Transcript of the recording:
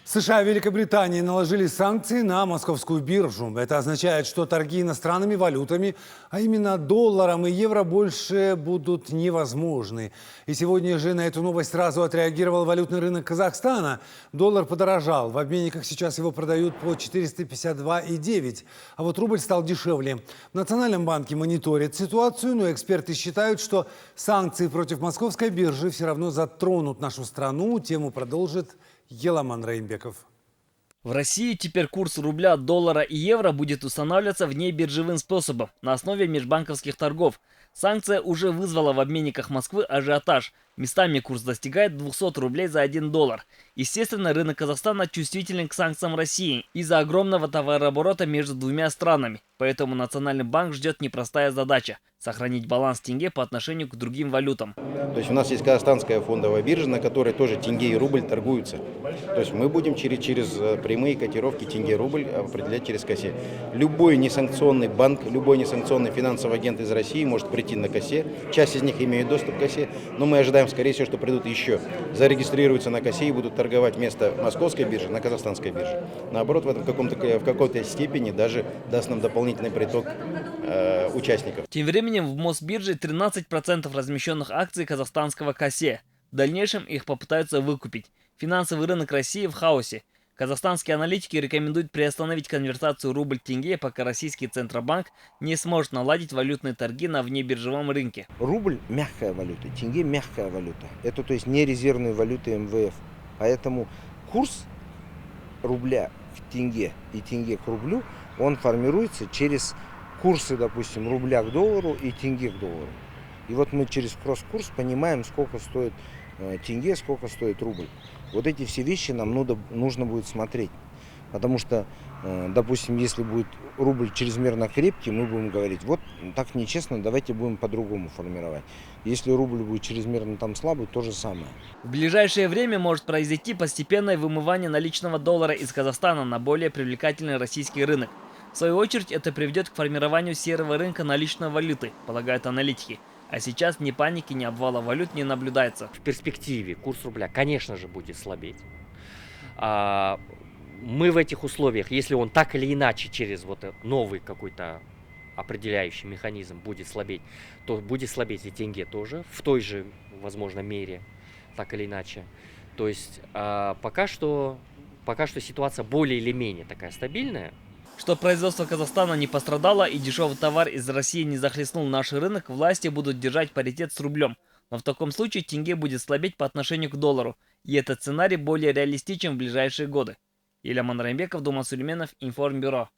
США и Великобритания наложили санкции на московскую биржу. Это означает, что торги иностранными валютами, а именно долларом и евро, больше будут невозможны. И сегодня же на эту новость сразу отреагировал валютный рынок Казахстана. Доллар подорожал. В обменниках сейчас его продают по 452,9. А вот рубль стал дешевле. В Национальном банке мониторят ситуацию, но эксперты считают, что санкции против московской биржи все равно затронут нашу страну. Тему продолжит Еламан Райымбеков. В России теперь курс рубля, доллара и евро будет устанавливаться внебиржевым способом, на основе межбанковских торгов. Санкция уже вызвала в обменниках Москвы ажиотаж. Местами курс достигает 200 рублей за 1 доллар. Естественно, рынок Казахстана чувствителен к санкциям России из-за огромного товарооборота между двумя странами. Поэтому Национальный банк ждет непростая задача – сохранить баланс тенге по отношению к другим валютам. То есть у нас есть казахстанская фондовая биржа, на которой тоже тенге и рубль торгуются. То есть мы будем через прямые котировки тенге-рубль определять через кассе. Любой несанкционный банк, любой несанкционный финансовый агент из России может прийти на кассе. Часть из них имеет доступ к кассе, но мы ожидаем, скорее всего, что придут еще, зарегистрируются на кассе и будут торговать вместо московской биржи на казахстанской бирже. Наоборот, в какой-то степени даже даст нам дополнительный приток участников. Тем временем в Мосбирже 13% размещенных акций казахстанского КАСЕ. В дальнейшем их попытаются выкупить. Финансовый рынок России в хаосе. Казахстанские аналитики рекомендуют приостановить конвертацию рубль-тенге, пока российский Центробанк не сможет наладить валютные торги на внебиржевом рынке. Рубль – мягкая валюта, тенге – мягкая валюта. Это то есть не резервные валюты МВФ. Поэтому курс рубля в тенге и тенге к рублю, он формируется через курсы, допустим, рубля к доллару и тенге к доллару. И вот мы через кросс-курс понимаем, сколько стоит тенге, сколько стоит рубль. Вот эти все вещи нам нужно будет смотреть. Потому что, допустим, если будет рубль чрезмерно крепкий, мы будем говорить, вот так нечестно, давайте будем по-другому формировать. Если рубль будет чрезмерно там слабый, то же самое. В ближайшее время может произойти постепенное вымывание наличного доллара из Казахстана на более привлекательный российский рынок. В свою очередь, это приведет к формированию серого рынка наличной валюты, полагают аналитики. А сейчас ни паники, ни обвала валют не наблюдается. В перспективе курс рубля, конечно же, будет слабеть. Мы в этих условиях, если он так или иначе через вот новый какой-то определяющий механизм будет слабеть, то будет слабеть и тенге тоже, в той же, возможно, мере, так или иначе. То есть пока что ситуация более или менее такая стабильная. Чтобы производство Казахстана не пострадало и дешевый товар из России не захлестнул наш рынок, власти будут держать паритет с рублем. Но в таком случае тенге будет слабеть по отношению к доллару. И этот сценарий более реалистичен в ближайшие годы. Еламан Райымбеков, Думан Сулейменов, Информбюро.